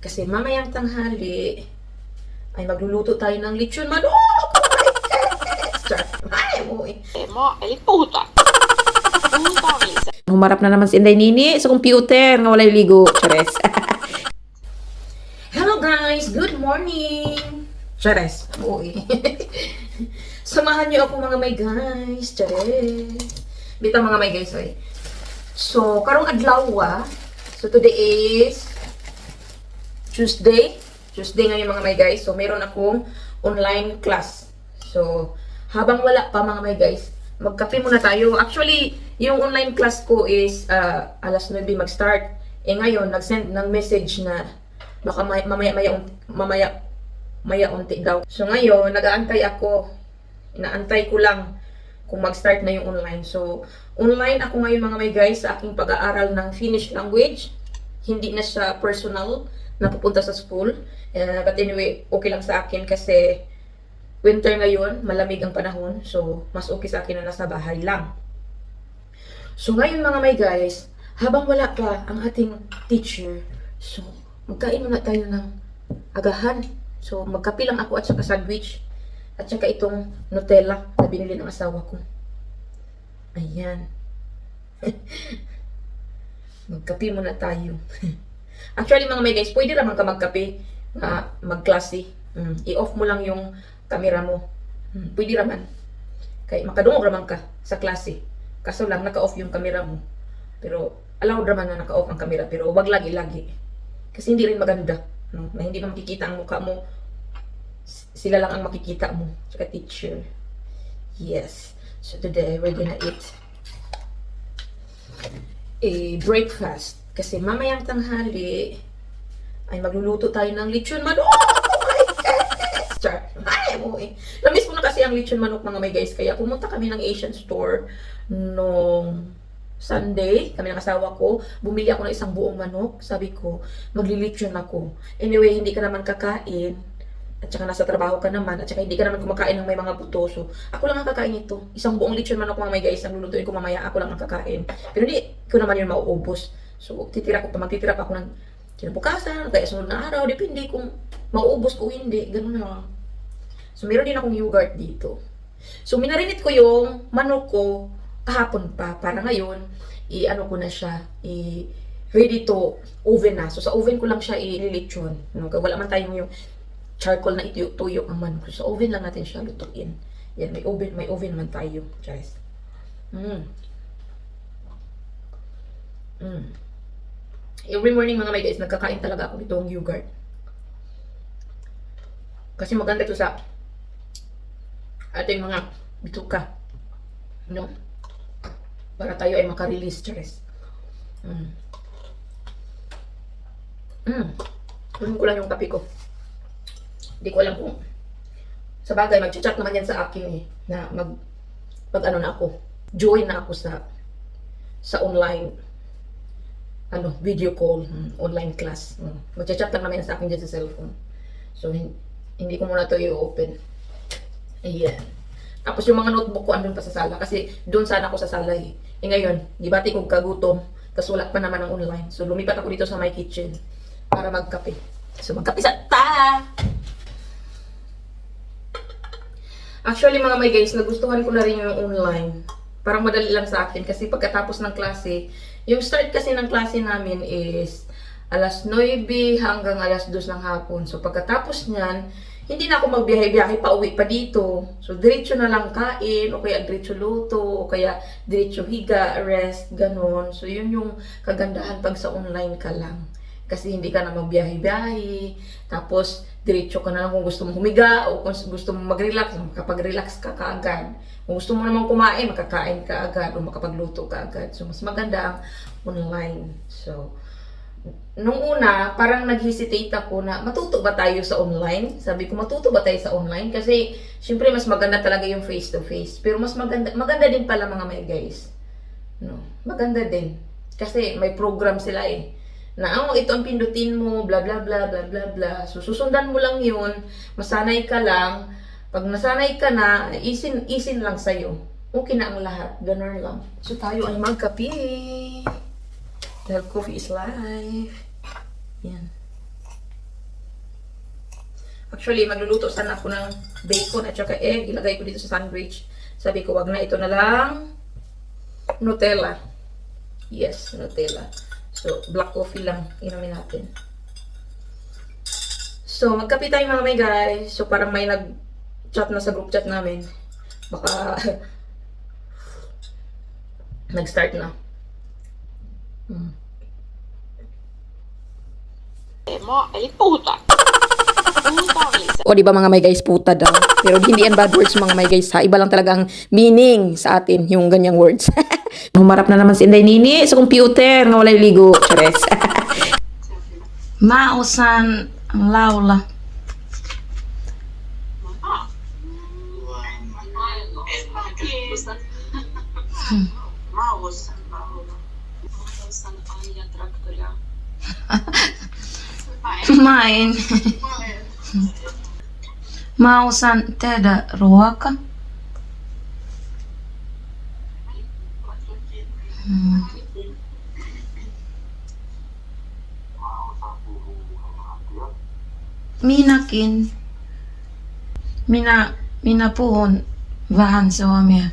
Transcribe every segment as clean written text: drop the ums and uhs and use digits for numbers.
Kasi mamayang tanghali ay magluluto tayo ng lechon manok. Ay mo eh. Mo, eli puhuta. Puhuta minsan. Humarap na naman si Inday Nini sa computer nga walay ligo. Chares. Hello guys, good morning. Chares. Uy. Samahan niyo ako mga may guys. Chares. Bitaw mga may guys oy. So, karong adlaw so today is Tuesday. Tuesday ngayon mga may guys. So, meron akong online class. So, habang wala pa mga may guys, magkape muna tayo. Actually, yung online class ko is alas 9 mag-start. Eh ngayon, nag-send ng message na baka mamaya unti daw. So ngayon, nag-aantay ako. Inaantay ko lang kung mag-start na yung online. So, online ako ngayon mga may guys sa aking pag-aaral ng Finnish language. Hindi na siya personal na pupunta sa school. But anyway, okay lang sa akin kasi winter ngayon, malamig ang panahon. So, mas okay sa akin na nasa bahay lang. So, ngayon mga may guys, habang wala pa ang ating teacher, so, magkain muna tayo ng agahan. So, magkape lang ako at saka sandwich. At saka itong Nutella na binili ng asawa ko. Ayan. Magkape muna tayo. Actually mga may guys, pwede naman ka magkape, magklase. I-off mo lang yung camera mo. Pwede naman. Kaya makadungog naman ka sa klase. Kaso lang naka-off yung camera mo. Pero allowed naman na naka-off ang camera. Pero wag lagi-lagi. Kasi hindi rin maganda. No? Na hindi mo makikita ang mukha mo. Sila lang ang makikita mo. Saka teacher. Yes. So today we're gonna eat a breakfast. Kasi mamayang tanghali ay magluluto tayo ng lechon manok. Ay mo eh. Namiss ko na kasi ang lechon manok mga may guys. Kaya pumunta kami ng Asian store nung Sunday. Kami ng asawa ko. Bumili ako ng isang buong manok. Sabi ko, maglilechon ako. Anyway, hindi ka naman kakain. At saka nasa trabaho ka naman. At saka hindi ka naman kumakain ng may mga buto. So, ako lang ang kakain ito. Isang buong lechon manok mga may guys. Ang lulutuin ko mamaya. Ako lang ang kakain. Pero hindi ko naman yun mauubos. So, magtitira pa ako ng kinabukasan. Kaya sunod na araw. Depende kung mauubos ko hindi. Ganun na. So, meron din akong yogurt dito. So, minarinit ko yung manok ko kahapon pa. Para ngayon, i-ano ko na siya. Ready to oven na. So, sa oven ko lang siya ililitsyon. No? Wala man tayong yung charcoal na ituyok ang manok. So, sa oven lang natin siya lutuin. Yan, may oven naman tayo. Guys. Every morning mga may guys, nagkakain talaga ako nitong yogurt. Kasi maganda ito sa ating mga bituka. No? Para tayo ay makarelease stress. Kunin ko lang yung kape ko. Hindi ko alam kung sa bagay, mag-chat naman yan sa akin eh. Na pag-ano na ako. Join na ako sa online video call, online class. Mag-chat lang naman yan sa akin dyan sa cellphone. So, hindi ko muna ito i-open. Ayan. Tapos yung mga notebook ko andun pa sa sala. Kasi doon sana ako sa sala eh. Eh ngayon, gibati kong kagutom. Tapos wala pa naman ang online. So lumipat ako dito sa my kitchen. Para magkape. So magkape sa ta! Actually mga my guys, nagustuhan ko na rin yung online. Parang madali lang sa akin. Kasi pagkatapos ng klase, yung start kasi ng klase namin is alas 9 hanggang alas 2 ng hapon. So pagkatapos niyan, hindi na ako magbiyahe-biyahe pa uwi pa dito. So diretso na lang kain, o kaya diretso luto, o kaya diretso higa, rest, ganun. So yun yung kagandahan pag sa online ka lang. Kasi hindi ka na magbiyahe-biyahe. Tapos diretso ka na lang kung gusto mong humiga, o kung gusto mong mag-relax, makapag-relax ka kaagad. Kung gusto mo namang kumain, makakain ka agad, o makapagluto ka agad. So mas maganda ang online. So nung una, parang nag-hesitate ako na matuto ba tayo sa online? Sabi ko, matuto ba tayo sa online? Kasi, syempre, mas maganda talaga yung face-to-face. Pero mas maganda din pala mga may guys. No? Maganda din. Kasi may program sila eh. Na, ito ang pindutin mo, bla bla bla bla bla bla. So, susundan mo lang yun. Masanay ka lang. Pag nasanay ka na, isin lang sa'yo. Okay na ang lahat. Ganun lang. So, tayo ay magkape. Dahil coffee is life. Yan. Actually, magluluto sana ako ng bacon at saka egg. Ilagay ko dito sa sandwich. Sabi ko, wag na, ito na lang. Nutella. Yes, Nutella. So, black coffee lang inumin natin. So, magkape tayo mga may guys. So, parang may nag-chat na sa group chat namin. Baka nag-start na. Mo, eli puhuta. Puhutaan lisää. O, di ba mga may guys, puta daw. Pero hindi yan bad words mga may guys ha. Iba lang talagang meaning sa atin yung ganyang words. Humarap na naman si Inday Nini sa computer nga walay ligo. Chares. Mausan ang laula. Main. Mausan tehdä ruoka. Minäkin. Minä puhun vähän suomea.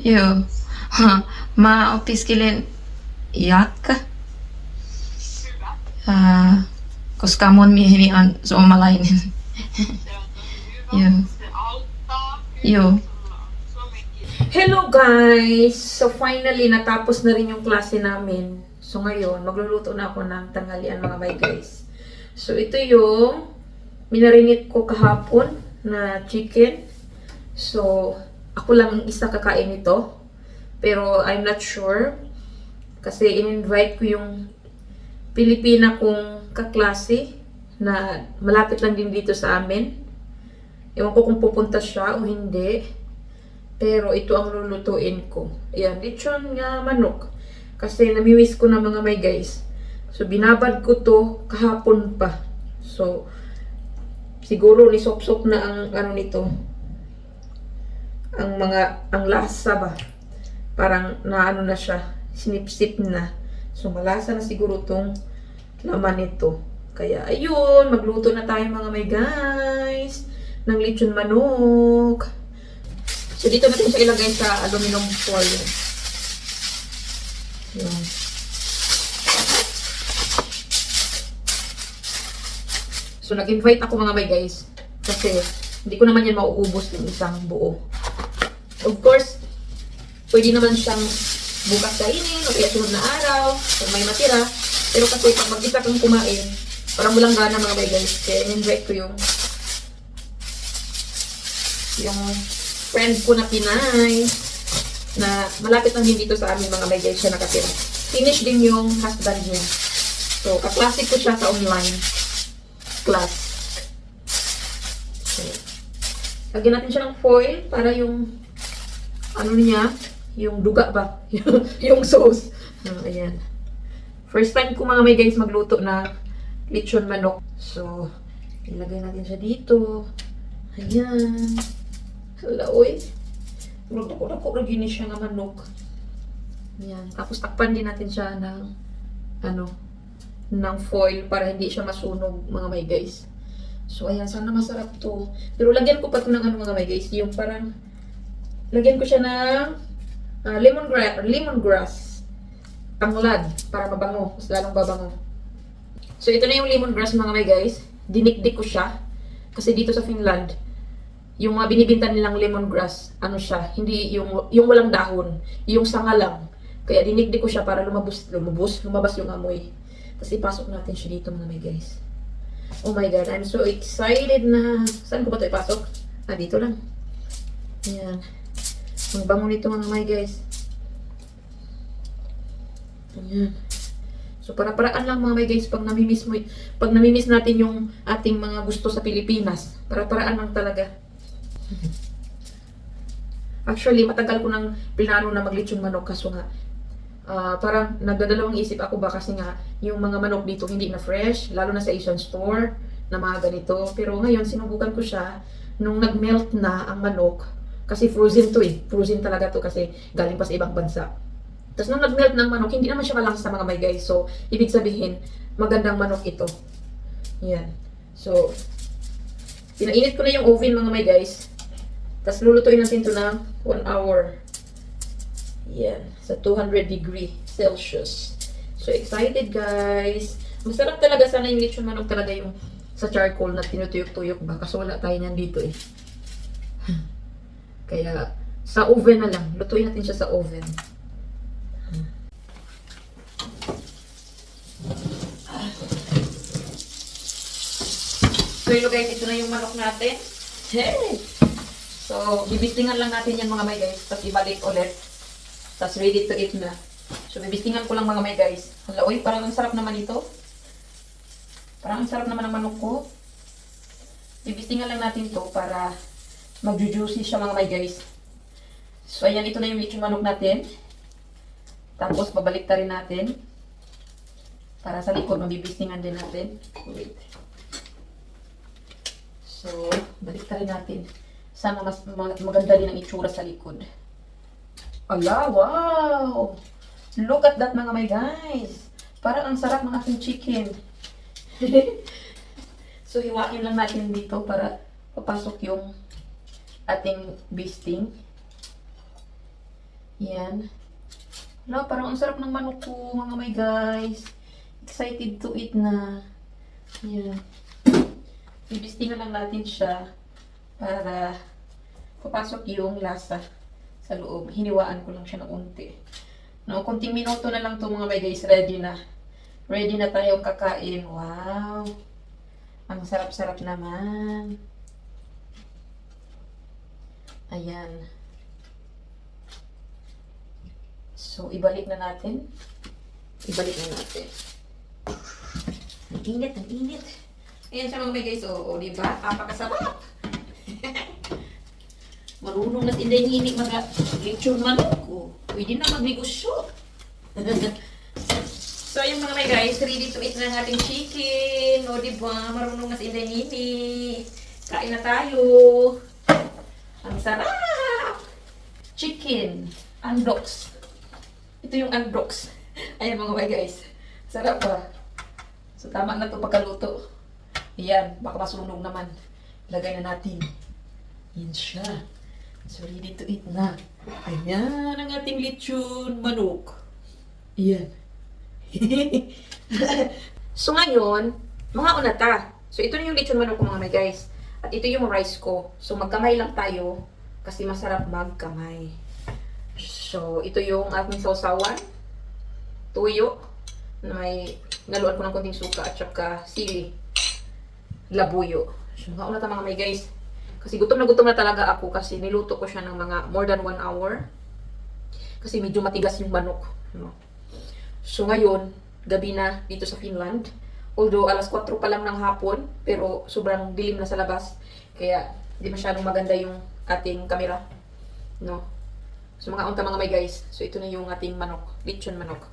Joo. Mä opiskelen jatka. Koska mun mieheni on suomalainen. Joo. Joo. Hello guys! So finally, natapos na rin yung klase namin. So ngayon, magluluto na ako ng tanghalian mga my guys. So ito yung minarinate ko kahapon na chicken. So ako lang isa kakain nito. Pero I'm not sure. Kasi in-invite ko yung Pilipina kong kaklase na malapit lang din dito sa amin. Ewan ko kung pupunta siya o hindi. Pero ito ang lulutuin ko. Ayan, lechon nga manok. Kasi namiwish ko na mga may guys. So binabad ko to kahapon pa. So siguro nisop-sop na ang ano nito. Ang lasa ba. Parang naano na siya. Sinipsip na. So malasa na siguro tong laman nito. Kaya ayun, magluto na tayo mga may guys ng lechon manok. So dito natin siya ilagay sa aluminum foil. Yan. So nag-invite ako mga may guys kasi hindi ko naman yan mauubos ng isang buo. Of course, pwede naman siyang bukas kainin o kaya sunod na araw kung may matira. Pero kasi pag mag-isa kang kumain, parang walang gana mga may guys. Kaya in-invite ko yung friend ko na Pinay na malapit lang din dito sa amin mga may guys siya nakatira. Finish din yung husband niya. So, kaklase ko siya sa online class. So, lagyan natin siya ng foil para yung ano niya, yung duga ba? Yung sauce. Ayan. First time ko mga may guys magluto na lechon manok. So, ilagay natin siya dito. Ayan. Hala, oy. Ako lagi ni siya nga manok. Ayan. Tapos takpan din natin siya ng ng foil para hindi siya masunog mga may guys. So, ayan. Sana masarap to. Pero lagyan ko pa ito ng mga may guys. Yung parang lagyan ko siya ng lemongrass. Tanglad. Para mabango. Mas lalong babango. So, ito na yung lemongrass mga may guys. Dinikdik ko siya. Kasi dito sa Finland, yung mga binibinta nilang lemongrass, ano siya, hindi yung walang dahon, yung sanga lang. Kaya dinikdik ko siya para lumabas yung amoy. Tapos ipasok natin siya dito mga may guys. Oh my god, I'm so excited na. Saan ko ba ito ipasok? Dito lang. Ayan. Ang bango nito mga may guys. Ayan. So para-paraan lang mga may guys pag namimiss natin yung ating mga gusto sa Pilipinas. Para-paraan lang talaga. Actually, matagal ko nang plano na maglechon manok kaso nga parang nagdadalawang isip ako ba kasi nga yung mga manok dito hindi na fresh, lalo na sa Asian store na mga ganito. Pero ngayon sinubukan ko siya nung nag-melt na ang manok kasi frozen to eh. Frozen talaga to kasi galing pa sa ibang bansa. Tapos nung nag-melt ng manok, hindi naman siya malangsa mga may guys. So, ibig sabihin, magandang manok ito. Yan. So, pinainit ko na yung oven mga may guys. Tapos lulutuin natin ito ng 1 hour. Yan. Sa 200 degree Celsius. So, excited guys. Masarap talaga sana yung lechon manok talaga yung sa charcoal na tinutuyok-tuyok ba. Kaso wala tayo niyan dito eh. Kaya, sa oven na lang. Lutuin natin siya sa oven. So, yun guys, ito na yung manok natin. Hey! So, bibistingan lang natin yan mga may guys. Tapos ibalik ulit. Tapos ready to eat na. So, bibistingan ko lang mga may guys. Hala, uy, parang ang sarap naman ito. Parang ang sarap naman ng manok ko. Bibistingan lang natin to para mag-juicy siya mga may guys. So, ayan, ito na yung lechon manok natin. Tapos, babalik rin natin. Para sa likod, mabibistingan din natin. Wait. So, balik rin natin. Sana mas maganda din ang itsura sa likod. Ala, wow! Look at that mga may guys. Parang ang sarap ng ating chicken. So, hiwain lang natin dito para papasok yung ating bisting. Yan. Ala, parang ang sarap ng manok ko mga may guys. Excited to eat na. Yan. Bibistingan lang natin siya para papasok yung lasa sa loob. Hiniwaan ko lang siya ng unti. No, kunting minuto na lang to mga may guys. Ready na. Ready na tayong kakain. Wow! Ang sarap-sarap naman. Ayan. So, ibalik na natin. Ibalik na natin. Ang init, ang init. Ayan siya mga may guys. O, diba? Apakasarap. Marunong na tinday hinik mga lechon manok ko. Pwede na magnegosyo. So, yung mga may guys, ready to eat na ang ating chicken. O, diba? Marunong na tinday hinik. Kain na tayo. Ang sarap! Chicken. Andox. Ito yung andox. Ayan mga may guys. Sarap ba? So, tama na ito pagkaluto. Ayan, baka masunog naman. Lagay na natin. Yan siya. So, ready to eat na. Ayan ang ating lechon manok. Ayan. So, ngayon, mga unata. So, ito na yung lechon manok ko mga may guys. At ito yung rice ko. So, magkamay lang tayo. Kasi masarap magkamay. So, ito yung ating sausawan. Tuyo. Na may naluan ko ng konting suka at saka sili. Labuyo. So, mga unata mga may guys. Kasi gutom na talaga ako kasi niluto ko siya ng mga more than 1 hour. Kasi medyo matigas yung manok. No? So ngayon, gabi na dito sa Finland. Although alas 4 pa lang ng hapon, pero sobrang dilim na sa labas. Kaya di masyadong maganda yung ating camera. No? So mga unta mga may guys. So ito na yung ating manok. Lechon manok.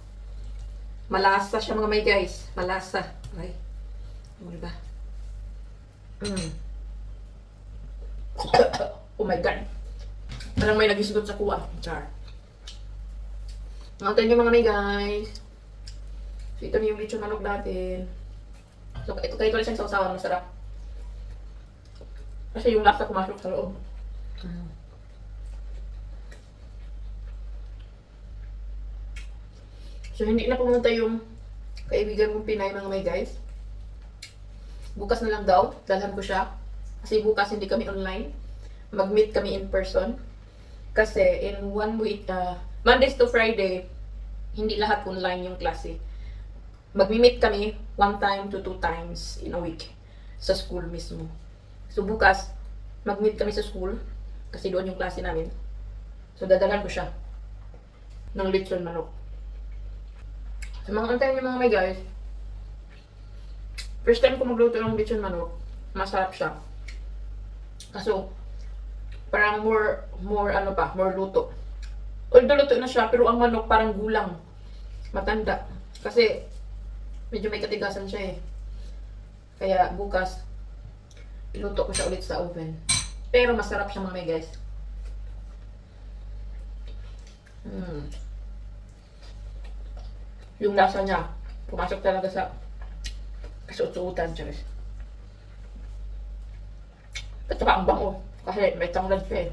Malasa siya mga may guys. Malasa. Ay. Ano ba? Oh my God. Parang may nagisugot sa kuwa. Char. Nakantay nyo mga may guys. So, ito na yung lechon manok natin. So, ito kayo siyang sausawan. Masarap. Kasi yung lasa pumasok sa loob. So, hindi na pumunta yung kaibigan kong Pinay mga may guys. Bukas na lang daw. Dalhan ko siya. Kasi bukas hindi kami online. Mag-meet kami in person. Kasi in 1 week, Mondays to Friday, hindi lahat online yung klase. Mag-meet kami 1 time to 2 times in a week sa school mismo. So bukas, mag-meet kami sa school kasi doon yung klase namin. So dadalan ko siya ng lechon manok. So mga antay niyo mga may guys, first time ko magluto ng lechon manok, masarap siya. Kaso, parang more luto. Although luto na siya, pero ang manok parang gulang. Matanda. Kasi, medyo may katigasan siya eh. Kaya, bukas, iluto ko siya ulit sa oven. Pero masarap siya mga may guys. Yung lasa niya, pumasok talaga sa kasuot-suotan, Charis. At saka ang bango, kasi may tanglad pa eh.